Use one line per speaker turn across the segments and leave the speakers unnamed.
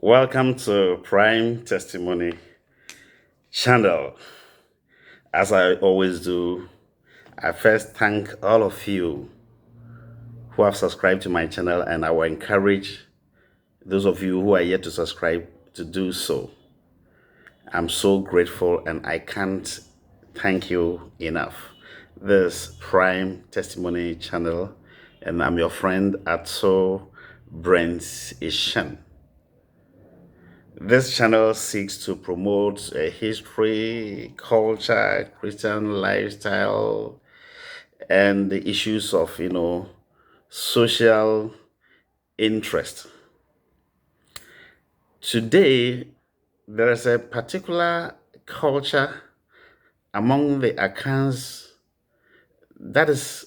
Welcome to Prime Testimony channel. As I always do, I first thank all of you who have subscribed to my channel, and I will encourage those of you who are yet to subscribe to do so. I'm so grateful and I can't thank you enough. This Prime Testimony channel, and I'm your friend Atso Brent Ishan. This channel seeks to promote history, culture, Christian lifestyle, and the issues of, social interest. Today, there is a particular culture among the Akans that is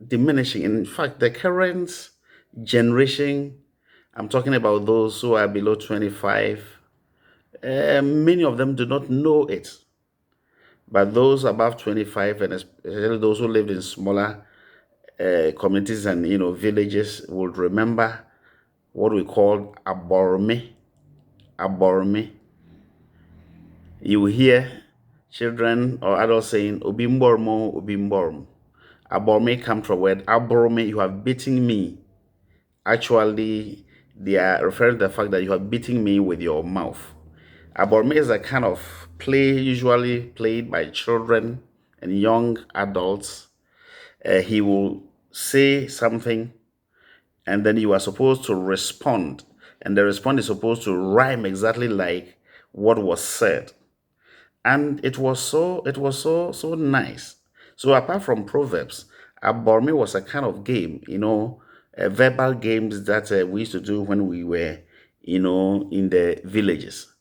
diminishing. In fact, the current generation, I'm talking about those who are below 25, many of them do not know it. But those above 25, and especially those who lived in smaller communities and villages, would remember what we call aborme. Aborme. You will hear children or adults saying obimbormo, obimborm. Aborme comes from the word aborme, you have beaten me. Actually, they are referring to the fact that you have beaten me with your mouth. Aborme is a kind of play usually played by children and young adults. He will say something, and then you are supposed to respond, and the response is supposed to rhyme exactly like what was said. And it was so nice. So apart from proverbs, Aborme was a kind of game, verbal games that we used to do when we were, in the villages.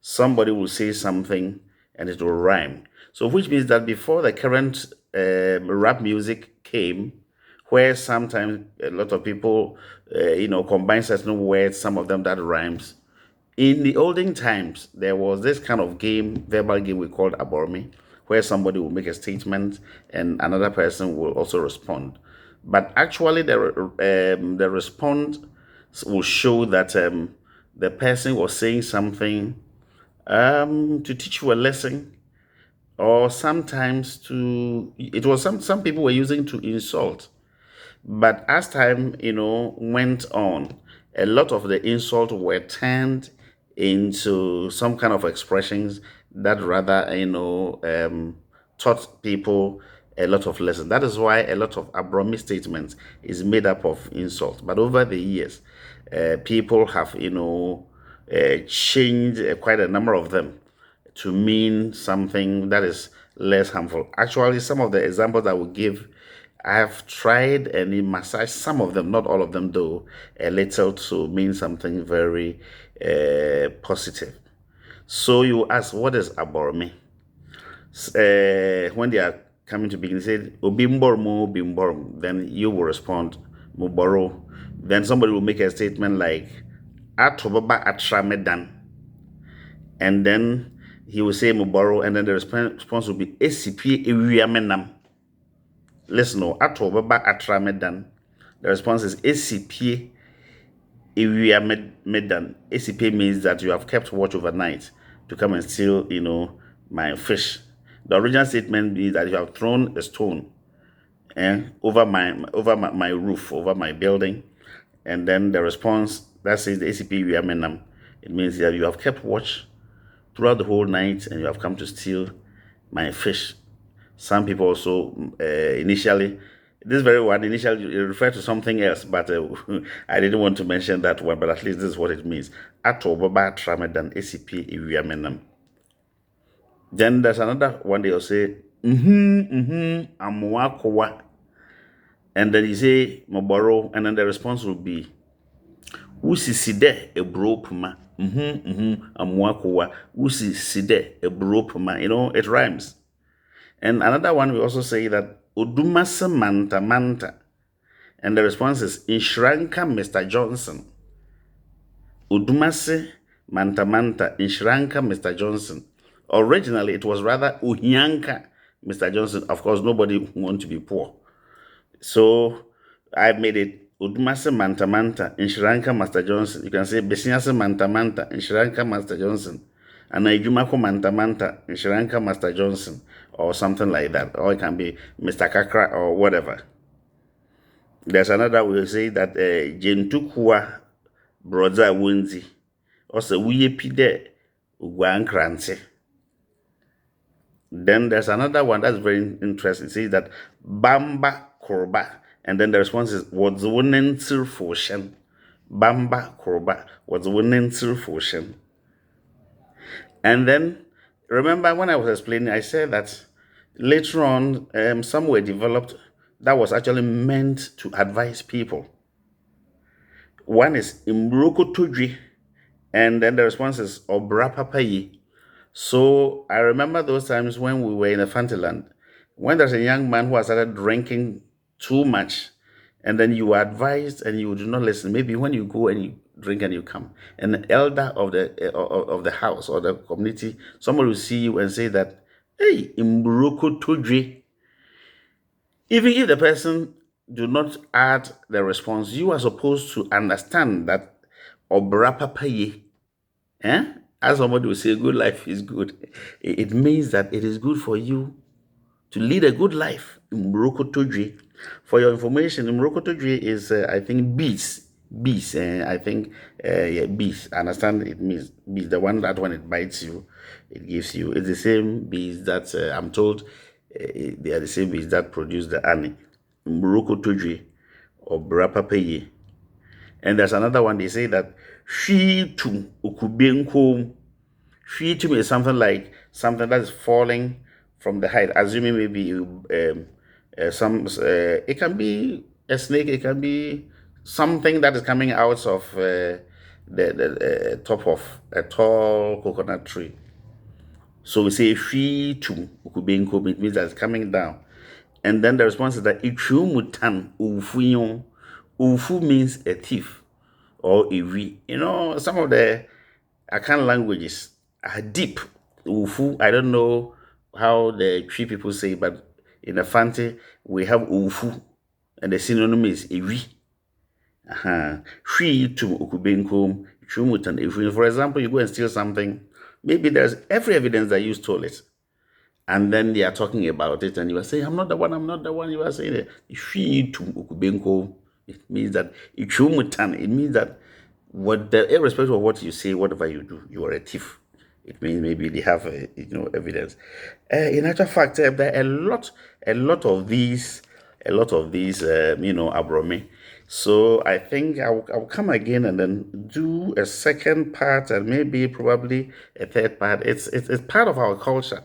Somebody will say something and it will rhyme. So, which means that before the current rap music came, where sometimes a lot of people, combine certain words, some of them that rhymes. In the olden times, there was this kind of game, verbal game we called Aborme, where somebody will make a statement and another person will also respond. But actually, the response will show that the person was saying something to teach you a lesson, or sometimes to it was some people were using to insult. But as time went on, a lot of the insults were turned into some kind of expressions that rather taught people a lot of lessons. That is why a lot of Abrahamic statements is made up of insults. But over the years, people have changed quite a number of them to mean something that is less harmful. Actually, some of the examples I will give, I have tried and massaged some of them, not all of them though, a little to mean something very positive. So you ask, what is aborme? When they are coming to begin, say obimbormo bimborm, then you will respond muboro. Then somebody will make a statement like atobaba atramedan, and then he will say muboro, and then the response will be esipie ewiamenam. Listen, no, atobaba atramedan. The response is esipie ewiamenam. Esipie means that you have kept watch overnight to come and steal, my fish. The original statement is that you have thrown a stone over my roof, over my building, and then the response that says the ACP Wiamenam, it means that you have kept watch throughout the whole night and you have come to steal my fish. Some people also initially, this very one initially referred to something else, but I didn't want to mention that one, but at least this is what it means. Ato baba tramedan ACP Wiamenam. Then there's another one they'll say, amuakowa. And then you say, moboro, and then the response will be, Usiside a bropuma. Amuakowa. Usiside a bropuma. It rhymes. And another one we also say that Udumasa manta manta. And the response is Inshranka Mr. Johnson. Udumase manta manta. Inshranka Mr. Johnson. Originally, it was rather Uhyanka Mr. Johnson. Of course, nobody wants to be poor. So I made it Odumase Manta Manta, Inshiranka Master Johnson. You can say Besiase Manta Manta, Inshiranka Master Johnson. And Ijumako Manta Manta, Inshiranka Master Johnson, or something like that. Or it can be Mr. Kakra or whatever. There's another way say that Jentukua Broza Wunzi. Also, we pide Ugwan Kranse. Then there's another one that's very interesting. It says that Bamba Korba. And then the response is what's winning Foshen. Bamba Korba. What's winning Foshen. And then remember when I was explaining, I said that later on some were developed that was actually meant to advise people. One is Imroko Tuji, and then the response is Obra Papayi. So I remember those times when we were in the Fantaland, when there's a young man who has started drinking too much, and then you are advised and you do not listen. Maybe when you go and you drink and you come, an elder of the house or the community, somebody will see you and say that, "Hey, Imbroko Tujri." Even if the person do not add the response, you are supposed to understand that Obra Papaye. Eh? As somebody will say, good life is good. It means that it is good for you to lead a good life. Mrokotoji. For your information, Mrokotoji is, I think, bees. Bees. I think, yeah, bees. I understand it means bees. The one that when it bites you, it gives you. It's the same bees that I'm told they are the same bees that produce the honey. Mrokotoji or Brapapeye. And there's another one, they say that she to ukubenko. She to me is something like something that is falling from the height, assuming maybe it can be a snake, it can be something that is coming out of the top of a tall coconut tree. So we say she to ukubenko, it means that it's coming down. And then the response is that ichumutan ufuyon. Ufu means a thief or a we. You know, some of the Akan languages are deep. Ufu, I don't know how the Tree people say, but in the Fante, we have Ufu, and the synonym is Ewi. Shri to Ukubenkum, Chumutan Ewi. For example, you go and steal something, maybe there's every evidence that you stole it. And then they are talking about it, and you are saying, I'm not the one, I'm not the one. You are saying, Shri to Ukubenkum. It means that Ichumutan, it means that irrespective of what you say, whatever you do, you are a thief. It means maybe they have, evidence. In actual fact, there are a lot of these, Aborme. So I think I'll come again and then do a second part and maybe probably a third part. It's part of our culture.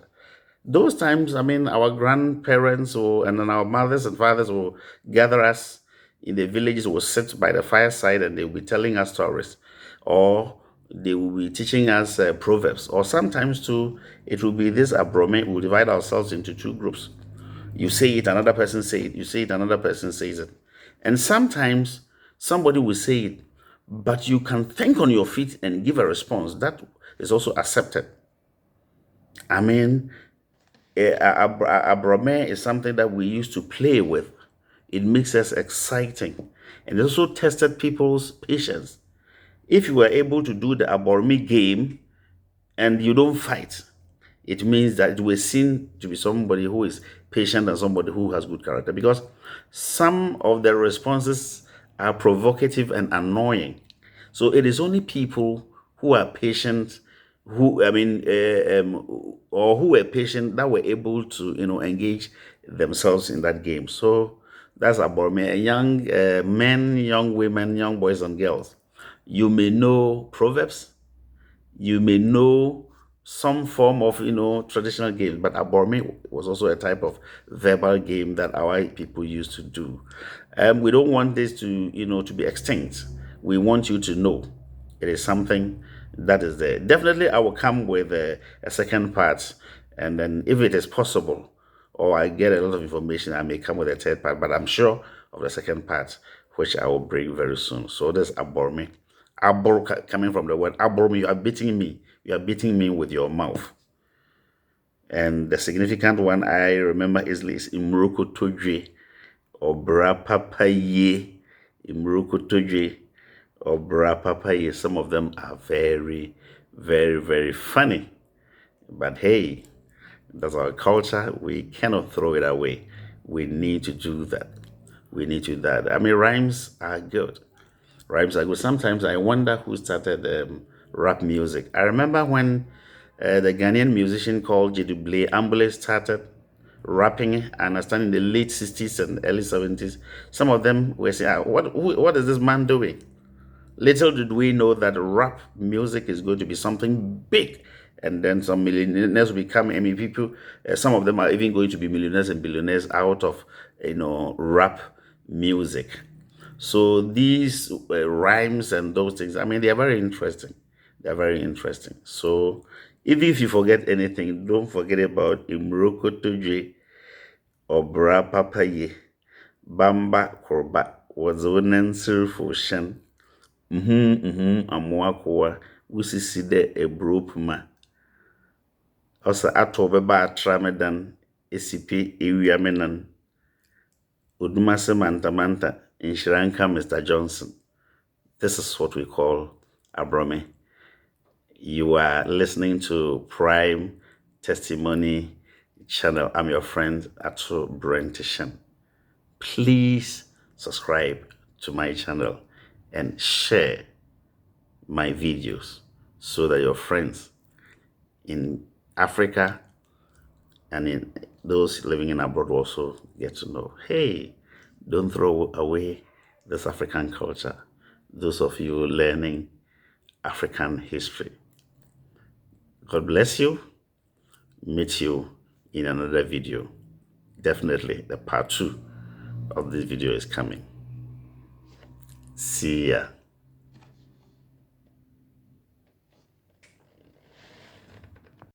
Those times, I mean, our grandparents and then our mothers and fathers will gather us in the villages, will sit by the fireside and they will be telling us stories, or they will be teaching us proverbs, or sometimes too, it will be this abrome. We'll divide ourselves into two groups. You say it, another person say it. You say it, another person says it. And sometimes somebody will say it, but you can think on your feet and give a response. That is also accepted. I mean, Abrome is something that we used to play with. It makes us exciting. And it also tested people's patience. If you were able to do the Aborme game and you don't fight, it means that it was seen to be somebody who is patient and somebody who has good character. Because some of the responses are provocative and annoying. So it is only people who are patient, or who were patient that were able to, engage themselves in that game. So that's about me. Young men, young women, young boys and girls. You may know proverbs, you may know some form of traditional game, but Aborme was also a type of verbal game that our people used to do. We don't want this to be extinct. We want you to know it is something that is there. Definitely, I will come with a second part, and then if it is possible, or I get a lot of information, I may come with a third part. But I'm sure of the second part, which I will bring very soon. So there's Aborme. Abor coming from the word Aborme, you are beating me. You are beating me with your mouth. And the significant one I remember easily is Imroko Tojwe or Bra Papaye. Imrukutoje, or Bra Papaye. Some of them are very, very, very funny. But hey, that's our culture. We cannot throw it away. We need to do that. We need to do that. I mean, rhymes are good. Rhymes are good. Sometimes I wonder who started rap music. I remember when the Ghanaian musician called Jiduble Ambule started rapping, I understand in the late 60s and early 70s. Some of them were saying, what is this man doing? Little did we know that rap music is going to be something big. And then some millionaires will become, I mean, people, some of them are even going to be millionaires and billionaires out of, rap music. So these rhymes and those things, I mean, they are very interesting. They are very interesting. So even if you forget anything, don't forget about Imroko Toje or Bra Papaye, Bamba Korba, was the one for Shan. Amoakoa, wusisi dɛ aburo puma. Ɔsɛ ato bɛba atra me dan, esipe ewia me nan. Odumase manta manta, nhyira nka Mr. Johnson. This is what we call Aborme. You are listening to Prime Testimony channel. I'm your friend, Ato Brentishan. Please subscribe to my channel and share my videos so that your friends in Africa and in those living in abroad also get to know, hey, don't throw away this African culture. Those of you learning African history. God bless you. Meet you in another video. Definitely the part 2 of this video is coming. See ya.